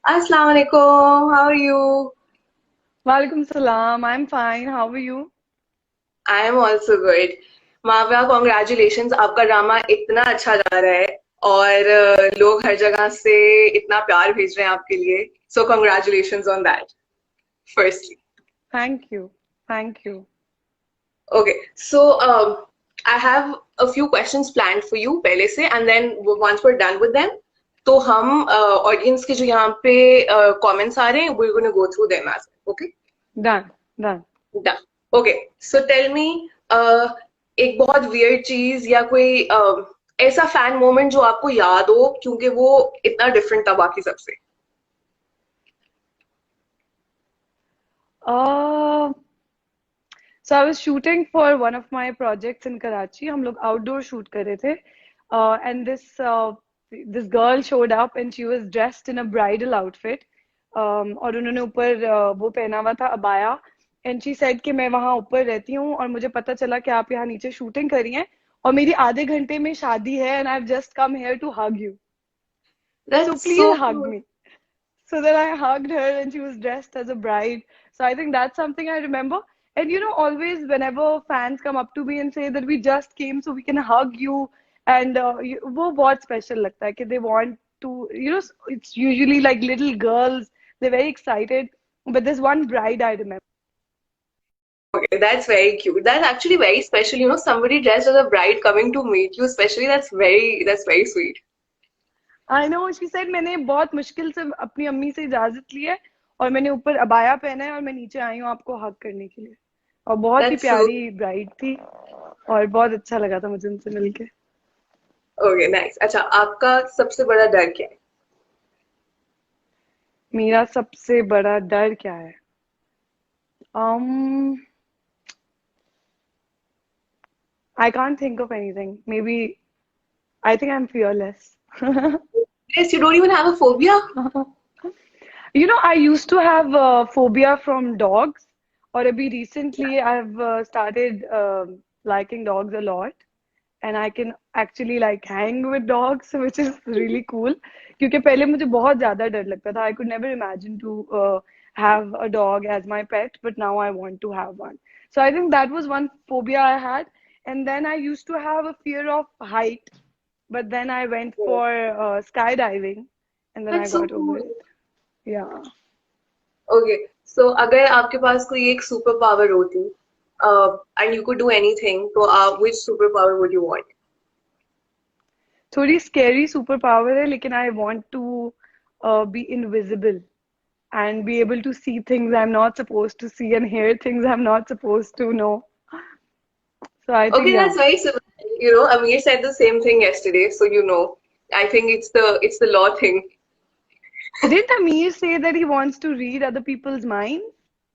Assalamu alaikum. How are you? Walaikum salam. I'm fine. How are you? I am also good. Muawiya congratulations. आपका drama इतना अच्छा जा रहा है और लोग हर जगह से इतना प्यार भेज रहे हैं आपके लिए. So congratulations on that. Firstly. Thank you. Thank you. Okay. So I have a few questions planned for you पहले से and then once we're done with them, तो हम audience के जो यहाँ पे comments आ रहे हैं, we're going to go through them as well. Okay? Done. Done. Done. Okay, so tell me, एक बहुत weird चीज या कोई ऐसा फैन मोमेंट जो आपको याद हो क्योंकि वो इतना डिफरेंट था बाकी सबसे. Uh, so I was shooting for one of my projects in Karachi. हम लोग outdoor shoot कर रहे थे. And this girl showed up and she was dressed in a bridal outfit. और उन्होंने ऊपर वो पहना हुआ था abaya. And she said कि मैं वहाँ ऊपर रहती हूँ और मुझे पता चला कि आप यहाँ नीचे शूटिंग कर रही हैं और मेरी आधे घंटे में शादी है and I've just come here to hug you. So That's please so hug cute. me. So then I hugged her and she was dressed as a bride. So I think that's something I remember. And always whenever fans come up to me and say that we just came so we can hug you, and वो बहुत special लगता है कि they want to, it's usually like little girls, they're very excited. But there's one bride I remember. Okay, that's very cute. That's actually very special. Somebody dressed as a bride coming to meet you, especially that's very sweet. I know, she said मैंने बहुत मुश्किल से अपनी अम्मी से इजाजत ली है और मैंने ऊपर अबाया पहना है और मैं नीचे आई हूँ आपको हग करने के लिए. और बहुत ही That's so प्यारी ब्राइड थी और बहुत अच्छा लगा था मुझे उनसे मिलके. okay, nice. अच्छा, आपका सबसे बड़ा डर क्या है? मेरा सबसे बड़ा डर क्या है? um I can't think of anything. Maybe I think I'm fearless. Yes, you don't even have a phobia? I used to have phobia from dogs, or abhi recently I've started liking dogs a lot, and I can actually like hang with dogs, which is really cool. क्योंकि पहले मुझे बहुत ज़्यादा डर लगता था. I could never imagine to have a dog as my pet, but now I want to have one. So I think that was one phobia I had, and then I used to have a fear of height, but then I went Oh, for skydiving, and then I that's so got over cool. it. Yeah. Okay so अगर आपके पास कोई एक super power होती and you could do anything तो आप which super power would you want. थोड़ी scary superpower है, लेकिन I want to be invisible and be able to see things I'm not supposed to see and hear things I'm not supposed to know. So I think, Okay, yeah. that's very similar. Amir said the same thing yesterday, so I think it's the law thing. Didn't Amir say that he wants to read other people's minds?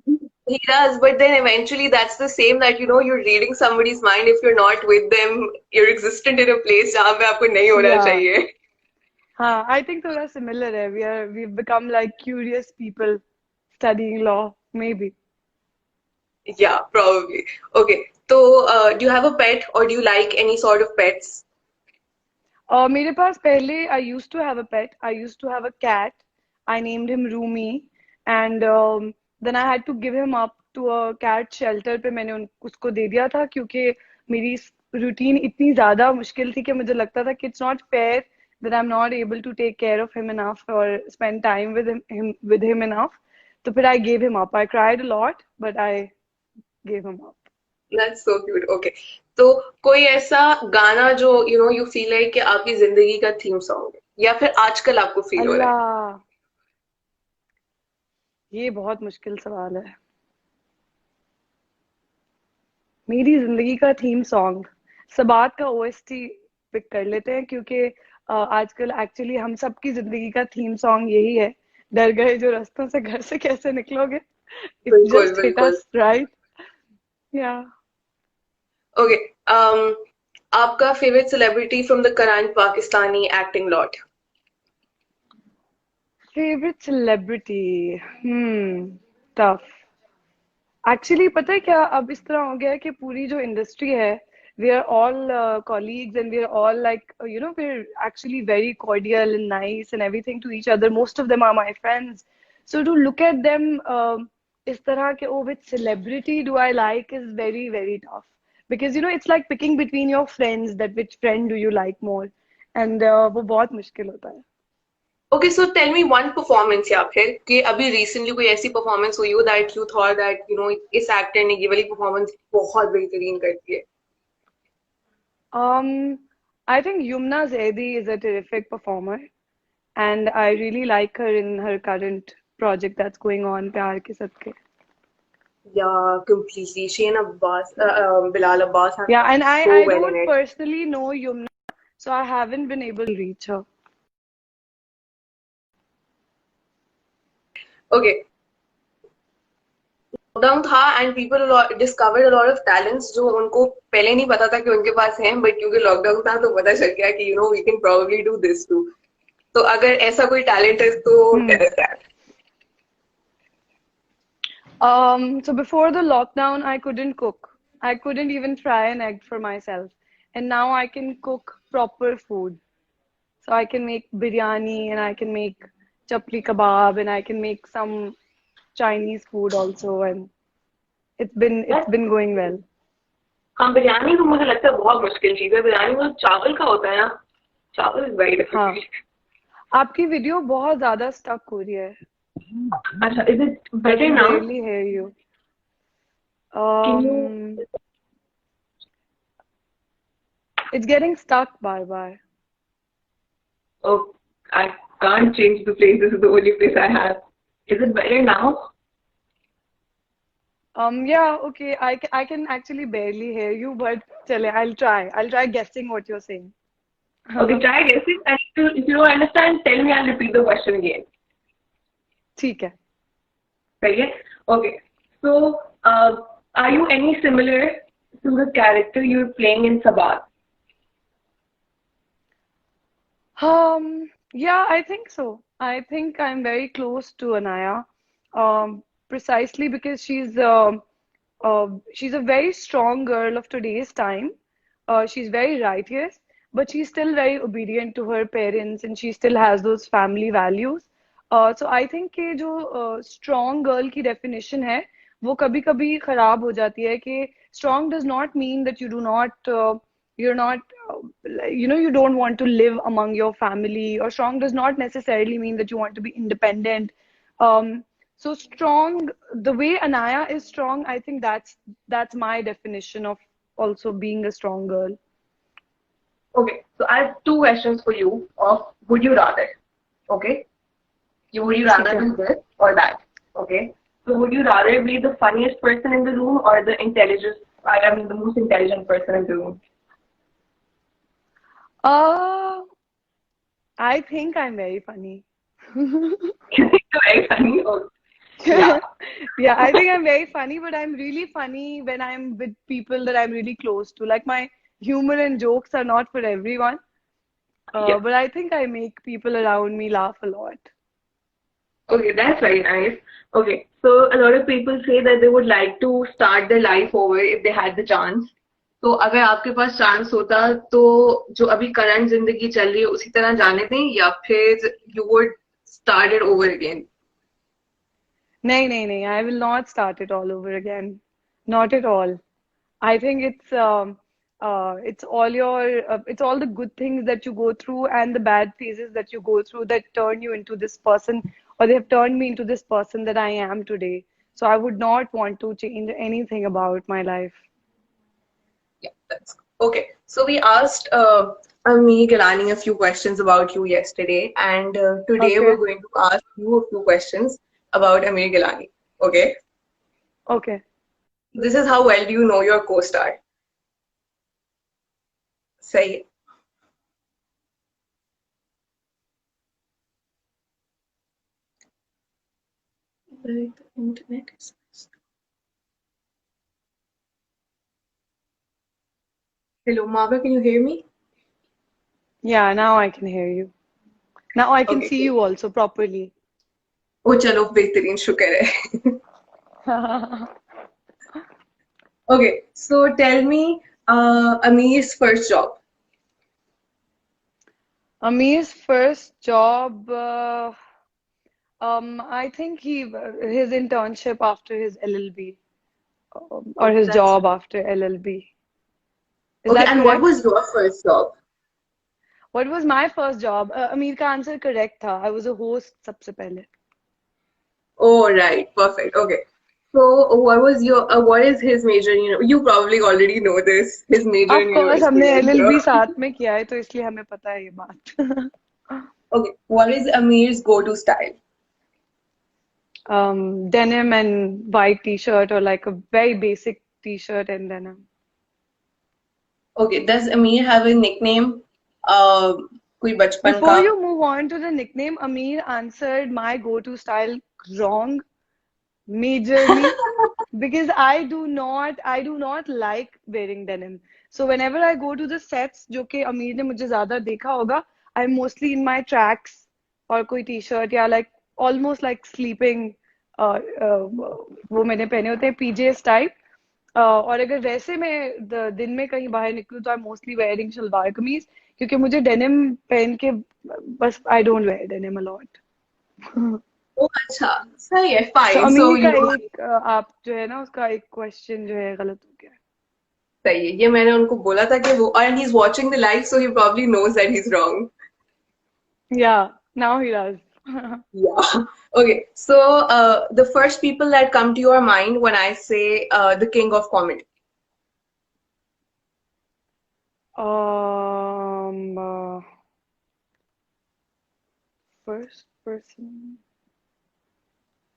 He does, but then eventually that's the same that you're reading somebody's mind if you're not with them, you're existent in a place जहाँ पे आपको नहीं होना Yeah. चाहिए. हाँ, I think थोड़ा similar है. We've become like curious people studying law, maybe. Yeah, probably. Okay, so do you have a pet or do you like any sort of pets? मेरे पास पहले I used to have a pet. I used to have a cat. I named him Rumi, and then I had to give him up to a cat shelter पे मैंने उसको दे दिया था क्योंकि मेरी routine इतनी ज़्यादा मुश्किल थी कि मुझे लगता था कि it's not fair that I'm not able to take care of him enough or spend time with him enough. तो फिर I gave him up. I cried a lot, but I gave him up. That's so cute. Okay. तो कोई ऐसा गाना जो you feel like कि आपकी जिंदगी का थीम सॉन्ग है या फिर आजकल आपको फील हो रहा है. अल्लाह, ये बहुत मुश्किल सवाल है. मेरी जिंदगी का थीम सॉन्ग सबात का ओएसटी पिक कर लेते हैं क्योंकि आजकल एक्चुअली हम सबकी जिंदगी का थीम सॉन्ग यही है. डर गए जो रास्तों से घर से कैसे निकलोगे. इट बिल्कुल जस्ट हिट बिल्कुल. Us right. या. ओके. आपका favourite celebrity from the current Pakistani acting lot. Favourite celebrity. Tough. Actually पता है क्या, अब इस तरह हो गया है कि पूरी जो इंडस्ट्री है we are all colleagues, and we are all like, we're actually very cordial and nice and everything to each other. Most of them are my friends. So to look at them, is tarah ke, oh, which celebrity do I like, is very, very tough. Because, it's like picking between your friends, that which friend do you like more. And वो बहुत मुश्किल होता है. Okay, so tell me one performance या फिर कि अभी recently कोई ऐसी performance हुई हो that you thought that इस actor ने ये वाली performance बहुत बेहतरीन करती है. I think Yumna Zaidi is a terrific performer, and I really like her in her current project that's going on, Pyar Ke Sadke. Yeah, completely. She and Abbas, Bilal Abbas have Yeah, done and so I well in don't it. personally know Yumna, so I haven't been able to reach her. Okay, lockdown था and people discovered a lot of talents जो उनको पहले नहीं पता था कि उनके पास हैं, बट क्योंकि लॉकडाउन था तो पता चल गया कि we can probably do this too. तो अगर ऐसा कोई टैलेंट है तो Hmm. Tell us that. So before the lockdown, I couldn't cook. I couldn't even fry an egg for myself. And now I can cook proper food. So I can make biryani, and I can make chapli kebab, and I can make some Chinese food also, and it's been going well. हाँ, बिरयानी तो मुझे लगता है बहुत मुश्किल चीज है. बिरयानी में चावल का होता है ना, चावल इज वेरी हाँ, डिफिकल्ट. आपकी वीडियो बहुत ज्यादा स्टक हो रही है. अच्छा, is it I better can now? barely hear you. Can you? It's getting stuck, bar bar. Oh, I can't change the place. This is the only place I have. Is it better now? Yeah, okay. I can actually barely hear you, but chale, I'll try. I'll try guessing what you're saying. Okay, try guessing, and if you don't understand, tell me. I'll repeat the question again. ठीक है. Right? Okay. So, are you any similar to the character you're playing in Sabaat? Yeah, I think so. I think I'm very close to Anaya, precisely because she's a very strong girl of today's time. She's very righteous, but she's still very obedient to her parents, and she still has those family values. So I think कि जो strong girl की definition है, वो कभी-कभी खराब हो जाती है कि strong does not mean that you do not you're not you don't want to live among your family, or strong does not necessarily mean that you want to be independent. So strong, the way Anaya is strong, I think that's my definition of also being a strong girl. Okay, so I have two questions for you of would you rather. Okay? Would you ठीक rather है. do this or that? Okay? So would you rather be the funniest person in the room or I mean the most intelligent person in the room? I think I'm very funny. Very funny. Oh, yeah. Yeah, I think I'm very funny, but I'm really funny when I'm with people that I'm really close to. Like, my humor and jokes are not for everyone, Yeah. but I think I make people around me laugh a lot. Okay, that's very nice. Okay, so a lot of people say that they would like to start their life over if they had the chance. तो अगर आपके पास chance होता तो जो अभी current जिंदगी चल रही है उसी तरह जाने दें या फिर you would start it over again? नहीं, I will not start it all over again. Not at all. I think it's all the good things that you go through and the bad phases that you go through that turn you into this person, or they have turned me into this person that I am today. So I would not want to change anything about my life. Yeah, that's okay. So we asked Ami Galani a few questions about you yesterday, and today Okay. we're going to ask you a few questions about Amir Gilani. Okay? Okay. This is how well do you know your co-star? Say. The internet is. Hello, Mawra, can you hear me? Yeah, now I can hear you. Now I can Okay, see cool. you also properly. Oh, chalo, बेहतरीन शुक्र है. Okay, so tell me, Amir's first job. Amir's first job, I think his internship after his LLB, or Okay, his that's job after LLB. Is okay. that And what correct? was your first job? What was my first job? Amir का answer correct था. I was a host सबसे पहले. Oh, right. Perfect. Okay. So, what is his major? You probably already know this. His major Of in course university, हमने right? LLB So, साथ में किया है तो इसलिए हमें पता है ये बात. okay. What is Amir's go-to style? Denim and white t-shirt, or like a very basic t-shirt and denim. Okay. Does Amir have a nickname? कोई बचपन Before का? you move on to the nickname, Amir answered my go-to style wrong majorly because I do not like wearing denim. So whenever I go to the sets, जो कि अमीर ने मुझे ज़्यादा देखा होगा, I'm mostly in my tracks और कोई t-shirt या like almost like sleeping, वो मैंने पहने होते हैं PJs type. और अगर वैसे मैं दिन में कहीं बाहर निकलूँ तो आई मोस्टली वेयरिंग शलवार कमीज, क्योंकि मुझे डेनिम पहन के बस I don't wear denim a lot. Oh, अच्छा. सही है. तो Fine. So, अमीर का एक आप जो है ना उसका एक क्वेश्चन जो है गलत हो गया. सही है. ये मैंने उनको बोला था कि वो and he's watching the live, so he probably knows that he's wrong. Yeah, now he does. Yeah. Okay. So, the first people that come to your mind when I say the king of comedy. um First person,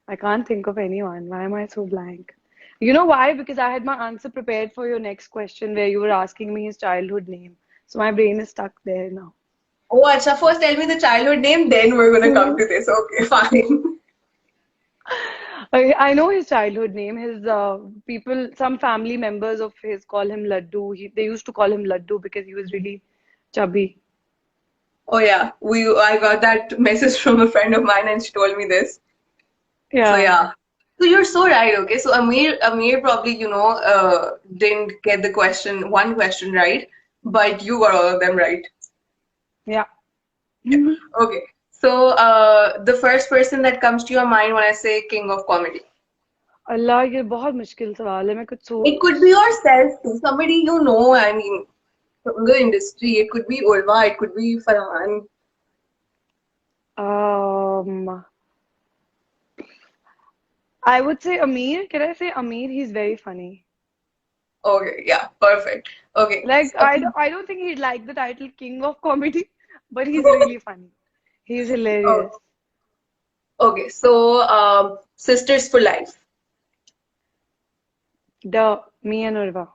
I can't think of anyone. Why am I so blank? You know why? Because I had my answer prepared for your next question where you were asking me his childhood name. So my brain is stuck there now. Oh, acha. First, tell me the childhood name, then we're gonna come to this. Okay, fine. I know his childhood name. His some family members of his call him Laddu. They used to call him Laddu because he was really chubby. Oh yeah, I got that message from a friend of mine, and she told me this. So Yeah, yeah. So you're so right. Okay. So Amir probably didn't get the one question right, but you got all of them right. yeah. Yeah. Okay. So the first person that comes to your mind when I say king of comedy. अल्लाह ये बहुत मुश्किल सवाल है. मैं कुछ It could be yourself too, somebody you know, I mean, from the industry. It could be Urva, it could be Farhan. um I would say Amir. Can I say Amir? He's very funny. Okay, yeah, perfect. Okay, Like so, I don't think he'd like the title King of Comedy, but he's really funny. He's oh, hilarious. okay, so sisters for life. Me and Urva.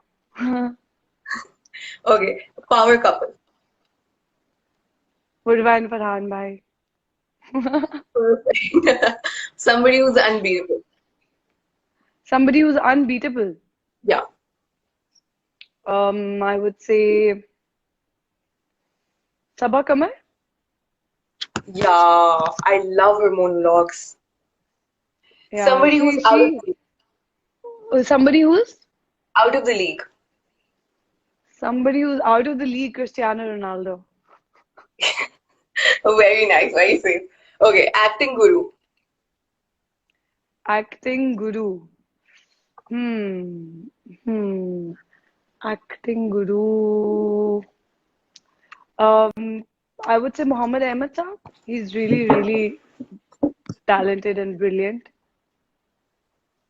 Okay, power couple. Urva and Farhan bhai. Perfect. Somebody who's unbeatable. Somebody who's unbeatable. Yeah, I would say Sabah Kamal. yeah, I love her monologues. Yeah, Somebody who's somebody who's out of the league. somebody who's out of the league, Cristiano Ronaldo. Very nice, very safe. Okay, acting guru. Acting guru. Hmm. Hmm. Acting guru. I would say Muhammad Ahmed Saab. He's really, really talented and brilliant.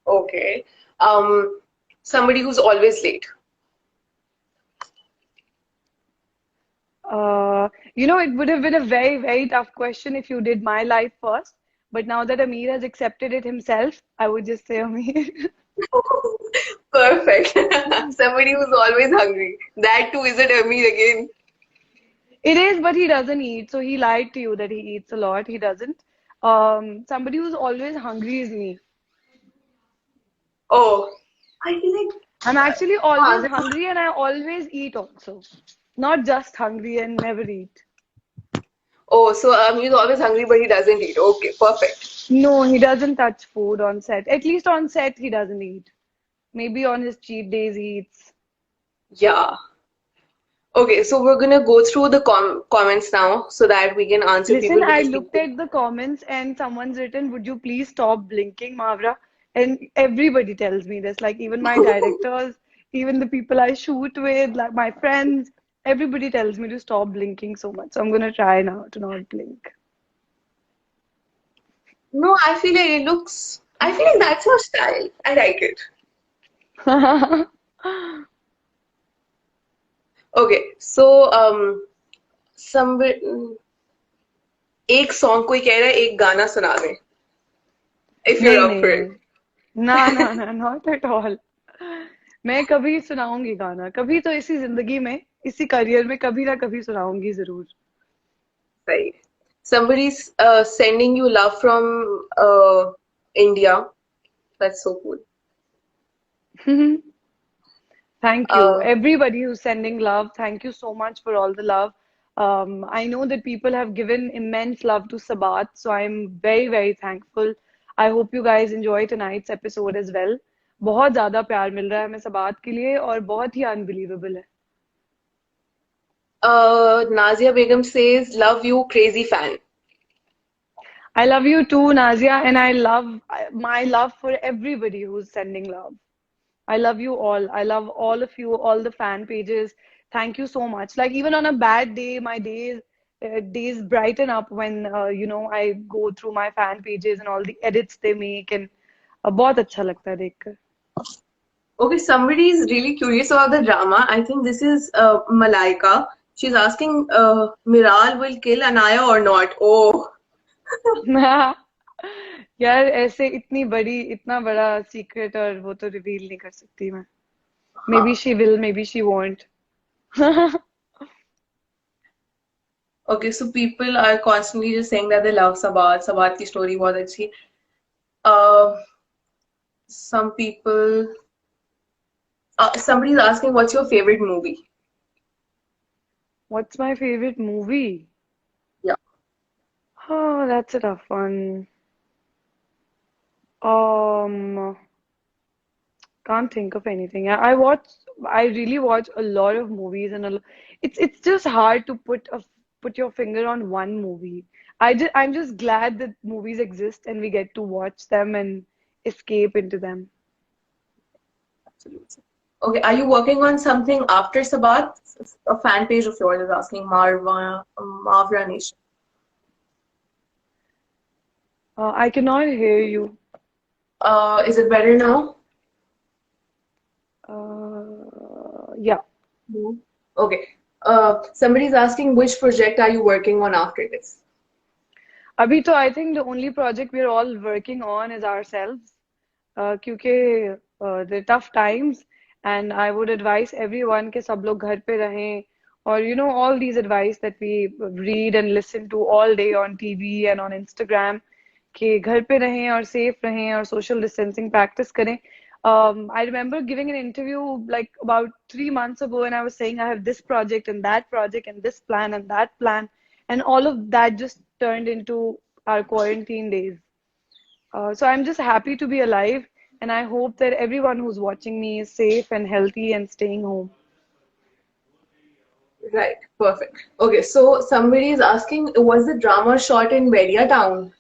Okay. Somebody who's always late. It would have been a very, very tough question if you did my life first. But now that Amir has accepted it himself, I would just say Amir. Perfect. Somebody who's always hungry. That too isn't Amir again. It is, but he doesn't eat. So he lied to you that he eats a lot. He doesn't. Somebody who's always hungry is me. Oh, I feel like I'm actually ah, always hungry and I always eat also. Not just hungry and never eat. oh, so he's always hungry, but he doesn't eat. Okay, perfect. No, he doesn't touch food on set. At least on set, he doesn't eat. Maybe on his cheat days, he eats. Yeah. Okay, so we're gonna go through the comments now so that we can answer Listen, people I because looked people. at the comments and someone's written, "Would you please stop blinking, Mawra?" And everybody tells me this, like even my directors, even the people I shoot with, like my friends, everybody tells me to stop blinking so much. So I'm gonna try now to not blink. No, I feel like it looks. I feel like that's your style. I like it. Okay, so some एक song कोई कह रहा है एक गाना सुना दे if you're नहीं up नहीं for नहीं, it. ना ना ना, नॉट एट ऑल। मैं कभी सुनाऊंगी गाना, कभी तो इसी जिंदगी में, इसी करियर में कभी ना कभी सुनाऊंगी जरूर। Right. Somebody's sending you love from India. That's so cool. Thank you. Uh, Everybody who's sending love, thank you so much for all the love. I know that people have given immense love to Sabaat, so I'm very, very thankful. I hope you guys enjoy tonight's episode as well. बहुत ज्यादा प्यार मिल रहा है हमें सबात के लिए और बहुत ही अनबिलीवेबल है। Nazia Begum says, "Love you, crazy fan." I love you too, Nazia, and I love my love for everybody who's sending love. I love you all. I love all of you, all the fan pages. Thank you so much. Like even on a bad day, my days brighten up when I go through my fan pages and all the edits they make and बहुत अच्छा लगता है देखकर. Okay, somebody is really curious about the drama. I think this is Malaika. She's asking, Miral will kill Anaya or not? Oh, यार ऐसे इतना बड़ा secret और वो तो रिवील नहीं कर सकती मैं. Maybe huh. she will, maybe she won't. Okay, so people are constantly just saying that they love Sabaat. Sabaat की story बहुत अच्छी. Uh, some people, somebody's asking, what's your favorite movie? What's my favorite movie? Yeah. Oh, that's a tough one. Um, Can't think of anything. I really watch a lot of movies and it's just hard to put your finger on one movie. I'm just glad that movies exist and we get to watch them and escape into them. Absolutely. Okay, are you working on something after Sabat? A fan page of yours is asking Mawra Nation. I cannot hear you. Is it better now? Yeah. No. Okay. Somebody's asking which project are you working on after this? अभी तो I think the only project we're all working on is ourselves. क्योंकि the tough times and I would advise everyone कि सब लोग घर पे रहें और all these advice that we read and listen to all day on TV and on Instagram कि घर पे रहें और safe रहें और social distancing practice करें. I remember giving an interview like about 3 months ago and I was saying I have this project and this plan and that plan and all of that just turned into our quarantine days. So I'm just happy to be alive, and I hope that everyone who's watching me is safe and healthy and staying home. Right, perfect. Okay, so somebody is asking, was the drama shot in Beria town?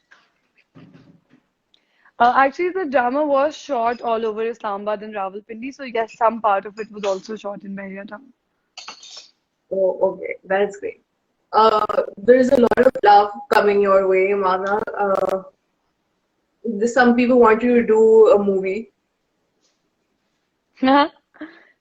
Actually, the drama was shot all over Islamabad and Rawalpindi, so yes, some part of it was also shot in Bahia town. Oh, okay, that's great. There's a lot of love coming your way, Mana. Some people want you to do a movie.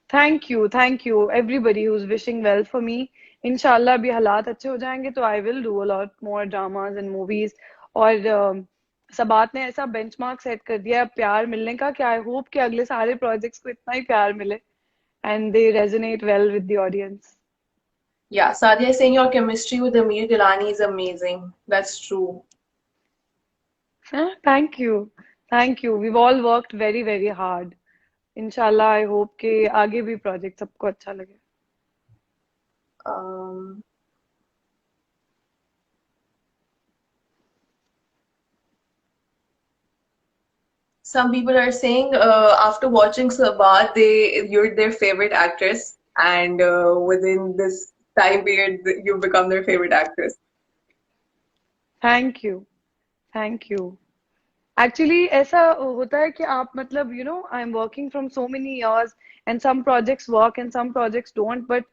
Thank you, everybody who's wishing well for me. Inshallah, अभी हालात अच्छे हो जाएंगे तो I will do a lot more dramas and movies. और सबात ने ऐसा benchmark set कर दिया है प्यार मिलने का कि I hope कि अगले सारे प्रोजेक्ट्स को इतना ही प्यार मिले and they resonate well with the audience. Yeah, Sadia is saying your chemistry with Amir Gilani is amazing. That's true. Thank you. Thank you. We've all worked very, very hard. Inshallah, I hope कि आगे भी project सबको अच्छा लगे. Um, some people are saying after watching Sabat, you're their favorite actress. and within this time period, you've become their favorite actress. Thank you. Thank you. Actually, ऐसा होता है कि आप मतलब I'm working from so many years and some projects work and some projects don't, but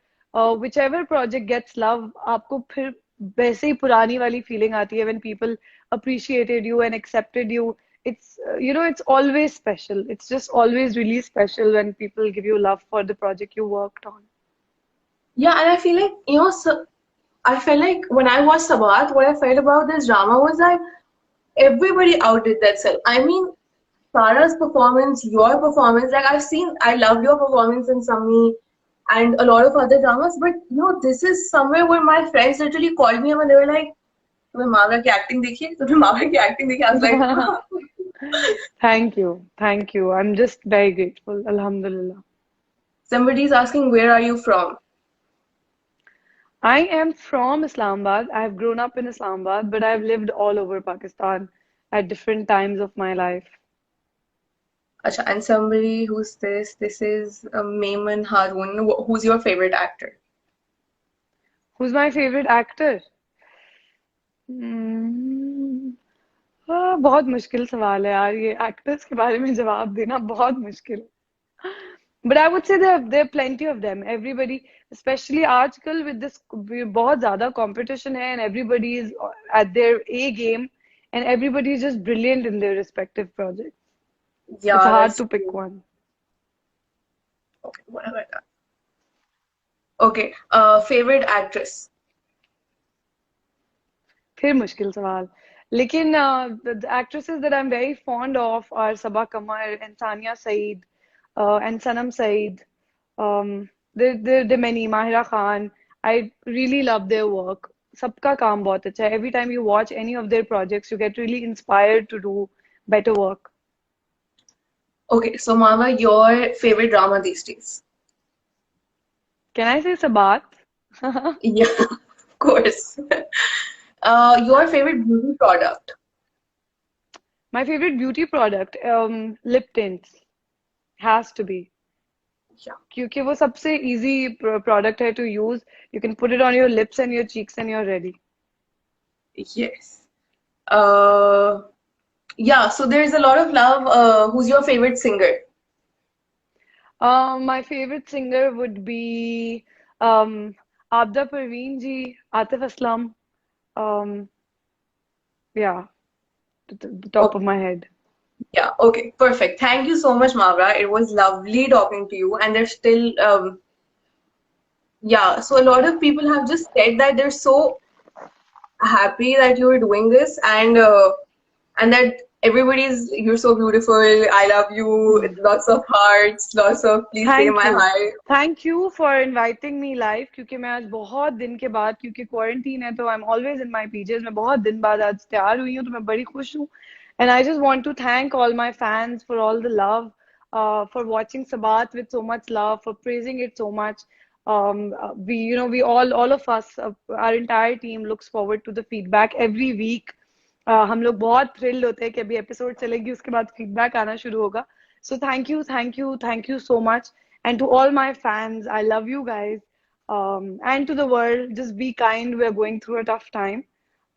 whichever project gets love, आपको फिर वैसे ही पुरानी वाली feeling आती है when people appreciated you and accepted you. It's it's always special. It's just always really special when people give you love for the project you worked on. Yeah, and I feel like, so I felt like when I watched Sabaat, what I felt about this drama was that everybody outdid themselves. I mean, Farah's performance, your performance, like I loved your performance in Sami and a lot of other dramas, but this is somewhere where my friends literally called me up and they were like, "तुम्हें मावरा की acting देखी? तुम्हें मावरा की acting देखी?" I was like, Thank you. Thank you. I'm just very grateful. Alhamdulillah. somebody's asking, where are you from? I am from Islamabad. I've grown up in Islamabad, but I've lived all over Pakistan at different times of my life. Acha, and somebody who's this? This is Maiman Haroon. Who's your favorite actor? Who's my favorite actor? Hmm. बहुत मुश्किल सवाल है यार ये actors के बारे में जवाब देना बहुत मुश्किल है. But I would say there are plenty of them. Everybody, especially आजकल with this बहुत ज़्यादा competition है and everybody is at their A game and everybody is just brilliant in their respective projects. It's Yeah, hard that's to pick true. one. Okay, what have I done? Okay, favorite actress. फिर मुश्किल सवाल. लेकिन the actresses that I'm very fond of are Sabaa Kamar and Sania Saeed and Sanam Saeed. There many, Mawra Hocane. I really love their work. सबका काम बहुत अच्छा है. Every time you watch any of their projects, you get really inspired to do better work. Okay, so Mama, your favorite drama these days? Can I say Sabaat? Yeah, of course. Your favorite beauty product? My favorite beauty product, lip tints, has to be. Yeah. क्योंकि वो सबसे easy product है to use. You can put it on your lips and your cheeks and you're ready. Yes. Uh, yeah, so there's a lot of love. Who's your favorite singer? My favorite singer would be Abda Parveen ji, Atif Aslam. Um, yeah, the top of Okay. my head. Yeah, okay, perfect. Thank you so much, Mawra. It was lovely talking to you. And there's still, yeah, so a lot of people have just said that they're so happy that you were doing this and that everybody's, you're so beautiful, I love you, lots of hearts, lots of please say Thank my you. hi. Thank you for inviting me live क्योंकि मैं आज बहुत दिन के बाद क्योंकि quarantine है तो I'm always in my PJs. मैं बहुत दिन बाद आज तैयार हुई हूँ तो मैं बड़ी खुश हूँ. And I just want to thank all my fans for all the love, for watching Sabaat with so much love, for praising it so much. We all of us, our entire team looks forward to the feedback every week. हम लोग बहुत thrilled होते हैं कि अभी episode चलेगी उसके बाद feedback आना शुरू होगा. So thank you so much. And to all my fans, I love you guys. And to the world, just be kind. We're going through a tough time.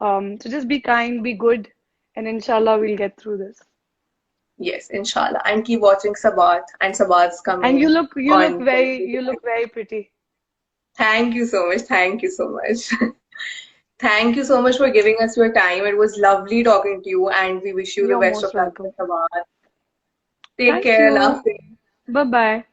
So just be kind, be good, and inshallah we'll get through this. Yes, inshallah. And keep watching Sabaat, and Sabaat's And coming on. you look very pretty. Thank you so much. Thank you so much. Thank you so much for giving us your time. It was lovely talking to you, and we wish you the You're best most of luck welcome. with Sabaat. Take Thank care. you. Allah. Bye bye.